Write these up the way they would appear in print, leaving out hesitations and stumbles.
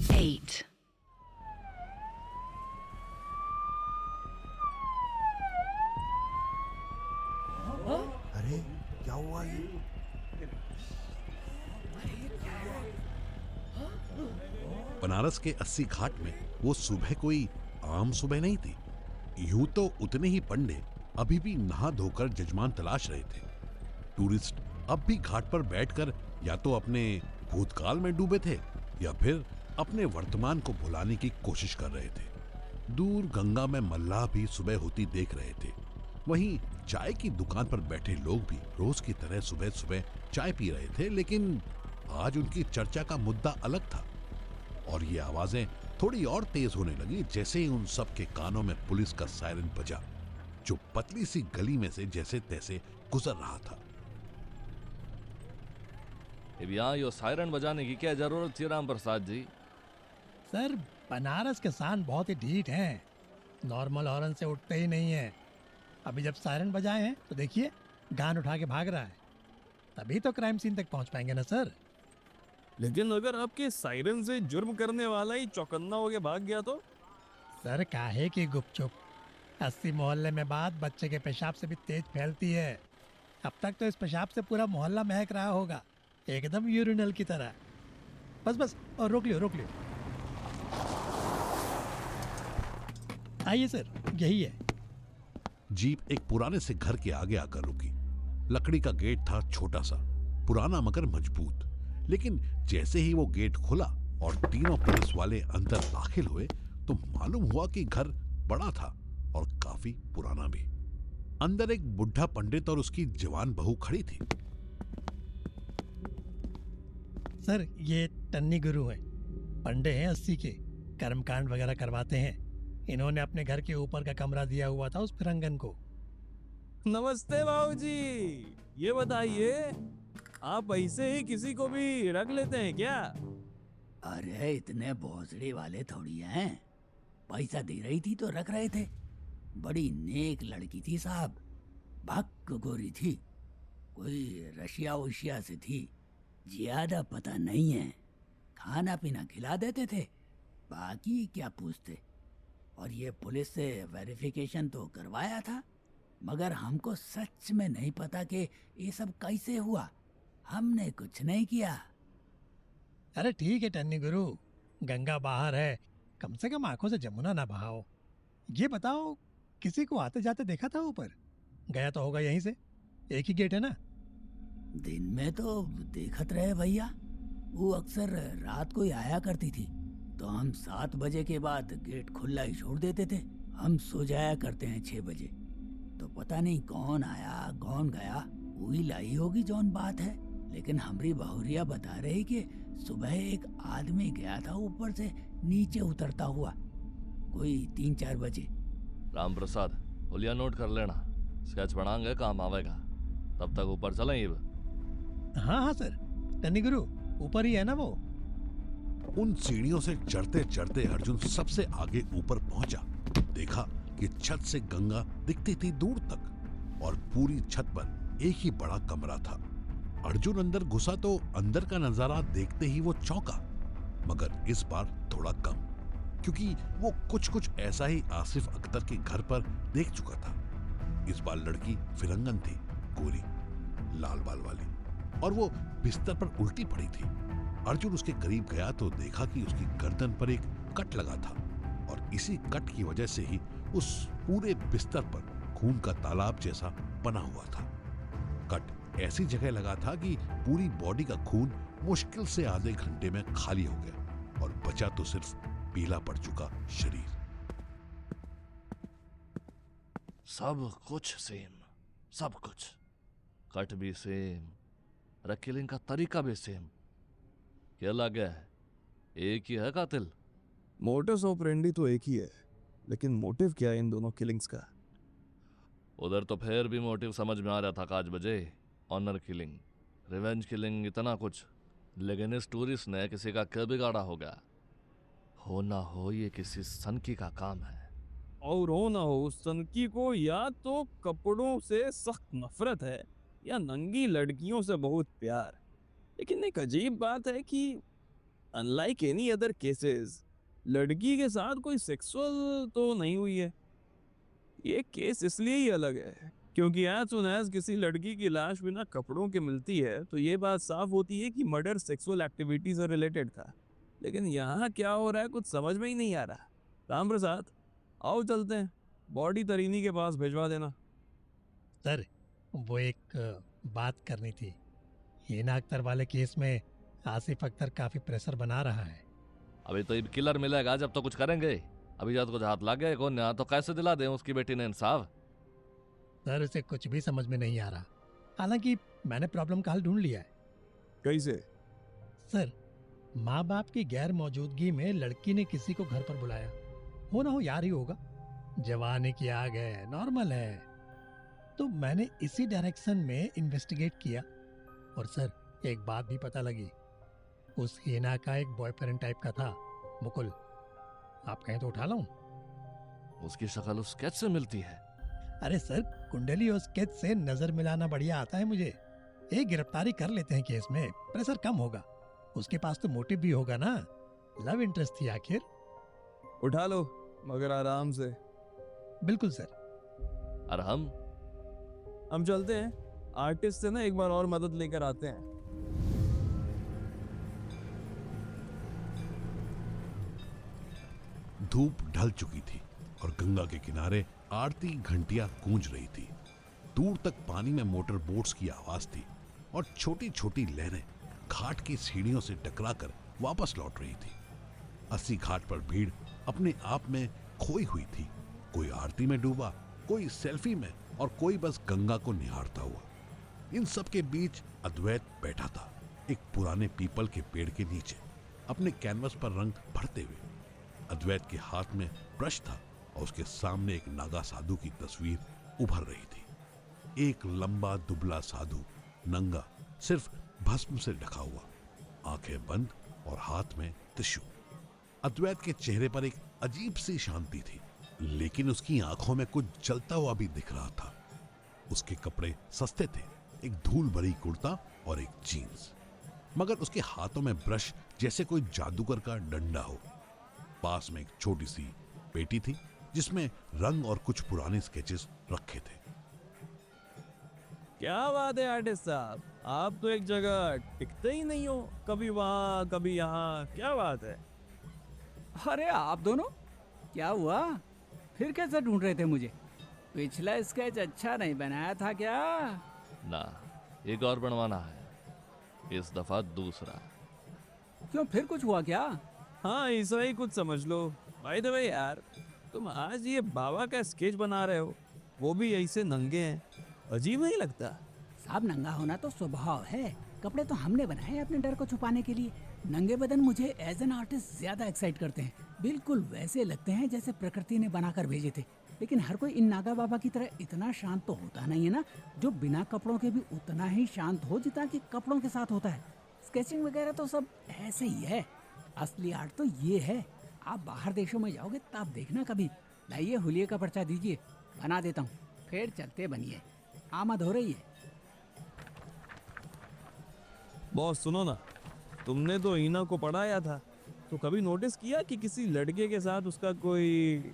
8. अरे क्या हुआ ये? बनारस के 80 घाट में वो सुबह कोई आम सुबह नहीं थी। यूं तो उतने ही पंडे अभी भी नहा धोकर जजमान तलाश रहे थे। टूरिस्ट अब भी घाट पर बैठकर या तो अपने भूतकाल में डूबे थे या फिर अपने वर्तमान को भुलाने की कोशिश कर रहे थे। दूर गंगा में मल्लाह भी सुबह होती देख रहे थे। वहीं चाय की दुकान पर बैठे लोग भी रोज की तरह सुबह सुबह चाय पी रहे थे, लेकिन आज उनकी चर्चा का मुद्दा अलग था। और ये आवाजें थोड़ी और तेज होने लगी जैसे ही उन सब के कानों में पुलिस का सायरन बजा, जो पतली सी गली में से जैसे तैसे गुजर रहा था। अब यहाँ यो सायरन बजाने की क्या जरूरत थी राम प्रसाद जी? सर, बनारस के शान बहुत ही ढीठ हैं, नॉर्मल हॉर्न से उठते ही नहीं है। अभी जब सायरन बजाए हैं तो देखिए गान उठा के भाग रहा है, तभी तो क्राइम सीन तक पहुंच पाएंगे ना सर। लेकिन अगर आपके सायरन से जुर्म करने वाला ही चौकन्ना होके भाग गया तो? सर काहे की गुपचुप, 80 मोहल्ले में बात बच्चे के पेशाब से भी तेज फैलती है। अब तक तो इस पेशाब से पूरा मोहल्ला महक रहा होगा, एकदम यूरिनल की तरह। बस बस, और रोक लियो रोक लियो। आइए सर, यही है। जीप एक पुराने से घर के आगे आकर रुकी। लकड़ी का गेट था, छोटा सा, पुराना मगर मजबूत। लेकिन जैसे ही वो गेट खुला और तीनों पुलिस वाले अंदर दाखिल हुए तो मालूम हुआ कि घर बड़ा था और काफी पुराना भी। अंदर एक बुढ़ा पंडित और उसकी जवान बहू खड़ी थी। सर ये टन्नी गुरु हैं, पंडे हैं 80 के, कर्मकांड वगैरह करवाते हैं। इन्होंने अपने घर के ऊपर का कमरा दिया हुआ था उस फिरंगन को। नमस्ते बाबूजी, ये बताइए आप ऐसे ही किसी को भी रख लेते हैं क्या? अरे इतने भोसड़ी वाले थोड़ी हैं, पैसा दे रही थी तो रख रहे थे। बड़ी नेक लड़की थी साहब, भक्क गोरी थी, कोई रशिया वशिया से थी, ज्यादा पता नहीं है। खाना पीना खिला देते थे, बाकी क्या पूछते। और ये पुलिस से वेरिफिकेशन तो करवाया था, मगर हमको सच में नहीं पता कि ये सब कैसे हुआ। हमने कुछ नहीं किया। अरे ठीक है टन्नी गुरु, गंगा बाहर है, कम से कम आंखों से जमुना ना बहाओ। ये बताओ, किसी को आते जाते देखा था ऊपर? गया तो होगा यहीं से, एक ही गेट है ना? दिन में तो देखत रहे भैया, वो अक्सर रात को ही आया करती थी, तो हम 7 बजे के बाद गेट खुला ही छोड़ देते थे। हम सो जाया करते हैं 6 बजे। तो पता नहीं कौन आया कौन गया, वही लाई होगी जौन बात है। लेकिन हमरी बहुरिया बता रही कि सुबह एक आदमी गया था ऊपर से नीचे उतरता हुआ, कोई 3-4 बजे। राम प्रसाद, हुलिया नोट कर लेना, स्केच बनाएंगे, काम आवेगा। तब तक ऊपर चलें। हाँ हाँ सर, टन्नी गुरु ऊपर ही है ना वो। उन सीढ़ियों से चढ़ते चढ़ते अर्जुन सबसे आगे ऊपर पहुंचा। देखा कि छत से गंगा दिखती थी दूर तक और पूरी छत पर एक ही बड़ा कमरा था। अर्जुन अंदर घुसा तो अंदर का नजारा देखते ही वो चौंका, मगर इस बार थोड़ा कम, क्योंकि वो कुछ ऐसा ही आसिफ अख्तर के घर पर देख चुका था। इस बार लड़की फिरंगन थी, गोरी, लाल बाल वाली, और वो बिस्तर पर उल्टी पड़ी थी। अर्जुन उसके करीब गया तो देखा कि उसकी गर्दन पर एक कट लगा था और इसी कट की वजह से ही उस पूरे बिस्तर पर खून का तालाब जैसा बना हुआ था। कट ऐसी जगह लगा था कि पूरी बॉडी का खून मुश्किल से आधे घंटे में खाली हो गया और बचा तो सिर्फ पीला पड़ चुका शरीर। सब कुछ सेम, सब कुछ। कट भी सेम, किलिंग का तरीका भी सेम। क्या लगा है, एक ही है कातिल? मोटिव्स ऑपरेंडी तो एक ही है, लेकिन मोटिव क्या है इन दोनों किलिंग्स का? उधर तो फिर भी मोटिव समझ में आ रहा था, 5 बजे ऑनर किलिंग, रिवेंज किलिंग, इतना कुछ। लेकिन इस टूरिस्ट ने किसी का क्या बिगाड़ा होगा? हो ना हो ये किसी सनकी का काम है। और हो ना हो, सनकी को या तो कपड़ों से सख्त नफरत है या नंगी लड़कियों से बहुत प्यार। लेकिन एक अजीब बात है कि अनलाइक एनी अदर केसेस लड़की के साथ कोई सेक्सुअल तो नहीं हुई है। ये केस इसलिए ही अलग है क्योंकि एज सुन एज किसी लड़की की लाश बिना कपड़ों के मिलती है तो ये बात साफ होती है कि मर्डर सेक्सुअल एक्टिविटी से रिलेटेड था। लेकिन यहाँ क्या हो रहा है कुछ समझ में ही नहीं आ रहा। राम प्रसाद, आओ चलते हैं, बॉडी तरीनी के पास भिजवा देना। सर, वो एक बात करनी थी। हिना अख्तर वाले केस में आसिफ अख्तर काफी प्रेशर बना रहा है। अभी तो एक किलर मिलेगा जब तो कुछ करेंगे। अभी जब कुछ हाथ लग गए कौन यहाँ तो कैसे दिला दें उसकी बेटी ने इंसाफ। सर, उसे कुछ भी समझ में नहीं आ रहा। हालांकि मैंने प्रॉब्लम का हल ढूंढ लिया है। कैसे? सर, माँ बाप की गैर मौजूदगी में लड़की ने किसी को घर पर बुलाया। हो ना हो यार ही होगा, जवानी की आग है, नॉर्मल है। तो मैंने इसी डायरेक्शन में इन्वेस्टिगेट किया और सर एक बात भी पता लगी। उस हिना का एक बॉयफ्रेंड टाइप का था, मुकुल। आप कहें तो उठा लाऊं? उसकी शक्ल उस स्केच से मिलती है। अरे सर, कुंडली और स्केच से नजर मिलाना बढ़िया आता है मुझे। एक गिरफ्तारी कर लेते हैं केस में, प्रेशर कम होगा। उसके पास तो मोटिव भी होगा ना, लव इंटरेस्ट थी आखिर। उठा लो मगर आराम से। बिल्कुल सर। और हम चलते हैं, आर्टिस्ट से ना एक बार और मदद लेकर आते हैं। धूप ढल चुकी थी और गंगा के किनारे आरती घंटियां गूंज रही थी। दूर तक पानी में मोटर बोट्स की आवाज थी और छोटी छोटी लहरें घाट की सीढ़ियों से टकराकर वापस लौट रही थी। अस्सी घाट पर भीड़ अपने आप में खोई हुई थी। कोई आरती में डूबा, कोई सेल्फी में और कोई बस गंगा को निहारता हुआ। इन सब के बीच अद्वैत बैठा था एक पुराने पीपल के पेड़ के नीचे, अपने कैनवस पर रंग भरते हुए। अद्वैत के हाथ में ब्रश था और उसके सामने एक नागा साधु की तस्वीर उभर रही थी। एक लंबा दुबला साधु, नंगा, सिर्फ भस्म से ढका हुआ, आंखें बंद और हाथ में त्रिशूल। अद्वैत के चेहरे पर एक अजीब सी शांति थी, लेकिन उसकी आंखों में कुछ जलता हुआ भी दिख रहा था। उसके कपड़े सस्ते थे, एक धूल भरी कुर्ता और एक जीन्स, मगर उसके हाथों में ब्रश जैसे कोई जादूगर का डंडा हो। पास में एक छोटी सी पेटी थी जिसमें रंग और कुछ पुराने स्केचेस रखे थे। क्या बात है आर्टिस्ट साहब, आप तो एक जगह टिकते ही नहीं हो, कभी वहाँ कभी यहाँ, क्या बात है? अरे आप दोनों, क्या हुआ? फिर कैसे ढूंढ रहे थे मुझे? पिछला स्केच अच्छा नहीं बनाया था क्या? ना, एक और बनवाना है, इस दफा दूसरा। क्यों, फिर कुछ हुआ क्या? हाँ, ऐसा ही कुछ समझ लो। भाई तो भाई यार, तुम आज ये बाबा का स्केच बना रहे हो, वो भी ऐसे नंगे हैं, अजीब नहीं लगता? साहब, नंगा होना तो स्वभाव है। कपड़े तो हमने बनाए हैं अपने डर को छुपाने के लिए। नंगे बदन मुझे एज एन आर्टिस्ट ज्यादा एक्साइट करते हैं। बिल्कुल वैसे लगते हैं जैसे प्रकृति ने बनाकर भेजे थे। लेकिन हर कोई इन नागा बाबा की तरह इतना शांत तो होता नहीं है ना, जो बिना कपड़ों के भी उतना ही शांत हो जितना कि कपड़ों के साथ होता है। स्केचिंग वगैरह तो सब ऐसे ही है, असली आर्ट तो ये है। आप बाहर देशों में जाओगे तब देखना कभी। लाइए हुलिये का पर्चा दीजिए, बना देता हूँ, फिर चलते बनिए। आमद हो रही है। बॉस सुनो ना, तुमने तो हीना को पढ़ाया था, तो कभी नोटिस किया कि किसी लड़के के साथ उसका कोई?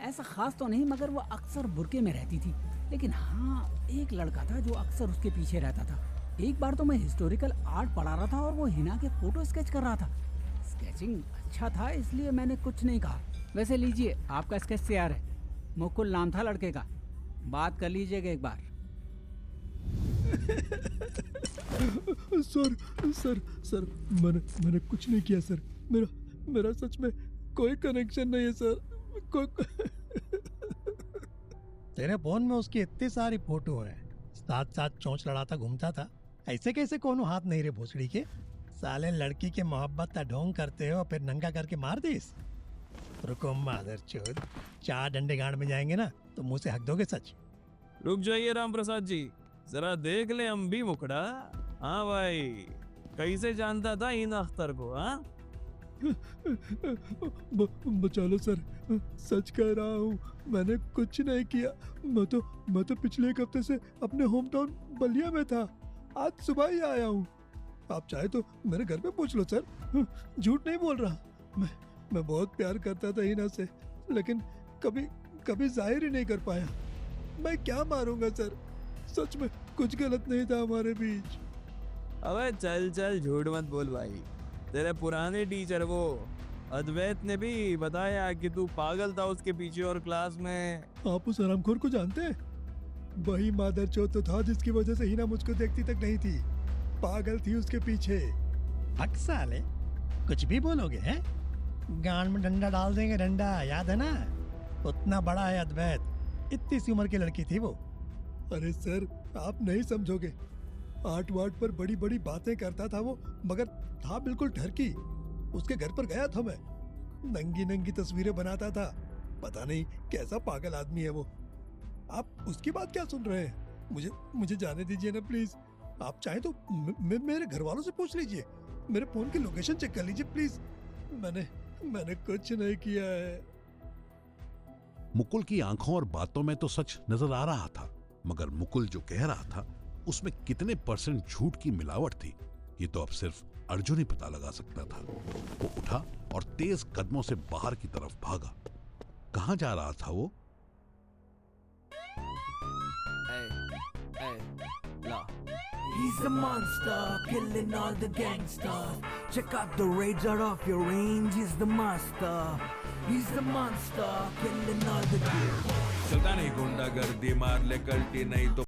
ऐसा खास तो नहीं, मगर वो अक्सर बुरके में रहती थी। लेकिन हाँ, एक लड़का था जो अक्सर उसके पीछे रहता था। एक बार तो मैं हिस्टोरिकल आर्ट पढ़ा रहा था और वो हिना के फोटो स्केच कर रहा था। स्केचिंग अच्छा था इसलिए मैंने कुछ नहीं कहा। वैसे लीजिए, आपका स्केच तैयार है। मुकुल नाम था लड़के का, बात कर लीजिएगा एक बार। सर, मैंने कुछ नहीं किया सर। मेरा सच में कोई कनेक्शन नहीं है सर। तेरे फोन में उसकी इतनी सारी फोटो है, साथ साथ चोंच लड़ाता घूमता था। ऐसे कैसे कोनो हाथ नहीं रे भोसड़ी के? साले लड़की के मोहब्बत का ढोंग करते हो फिर नंगा करके मार दिस। रुको मादरचोद, 4 डंडे गांड में जाएंगे ना तो मुंह से हक दोगे सच। रुक जाइए राम प्रसाद जी, जरा देख ले हम भी मुकड़ा। हाँ भाई, कैसे जानता था हीना अख्तर को? हाँ बचा लो सर, सच कह रहा हूँ, मैंने कुछ नहीं किया। मैं तो पिछले एक हफ्ते से अपने होम टाउन बलिया में था, आज सुबह ही आया हूँ। आप चाहे तो मेरे घर पे पूछ लो सर, झूठ नहीं बोल रहा। मैं बहुत प्यार करता था हिना से, लेकिन कभी कभी जाहिर ही नहीं कर पाया। मैं क्या मारूंगा सर, सच में कुछ गलत नहीं था हमारे बीच। अबे चल चल झूठ मत बोल भाई, तेरे पुराने टीचर वो अद्वैत ने भी बताया कि तू पागल था उसके पीछे और क्लास में। आप उस हरामखोर को जानते हैं? वही मादरचोद तो था जिसकी वजह से हिना मुझको देखती तक नहीं थी, पागल थी उसके पीछे। हक साले, कुछ भी बोलोगे हैं? गांड में डंडा डाल देंगे, डंडा याद है ना? उतना बड़ा है अद्वैत, इतनी सी उम्र की लड़की थी वो। अरे सर आप नहीं समझोगे, आठ वाट पर बड़ी बड़ी बातें करता था वो, मगर था बिल्कुल ठरकी। उसके घर पर गया था मैं, नंगी नंगी तस्वीरें बनाता था। पता नहीं कैसा पागल आदमी है वो। आप उसकी बात क्या सुन रहे हैं? मुझे जाने दीजिए ना प्लीज। आप चाहें तो मेरे घर वालों से पूछ लीजिए, मेरे फोन की लोकेशन चेक कर लीजिए प्लीज। मैंने कुछ नहीं किया है। मुकुल की आंखों और बातों में तो सच नजर आ रहा था, मगर मुकुल जो कह रहा था उसमें कितने % झूठ की मिलावट थी, ये तो अब सिर्फ अर्जुन ही पता लगा सकता था। वो उठा और तेज कदमों से बाहर की तरफ भागा। कहां जा रहा था वो? He's the monster, killing all the gangsters. Check out the razor off your range, he's the master. He's the monster, killing all the चलता नहीं गुंडागर्दी, मार ले कल्टी नहीं तो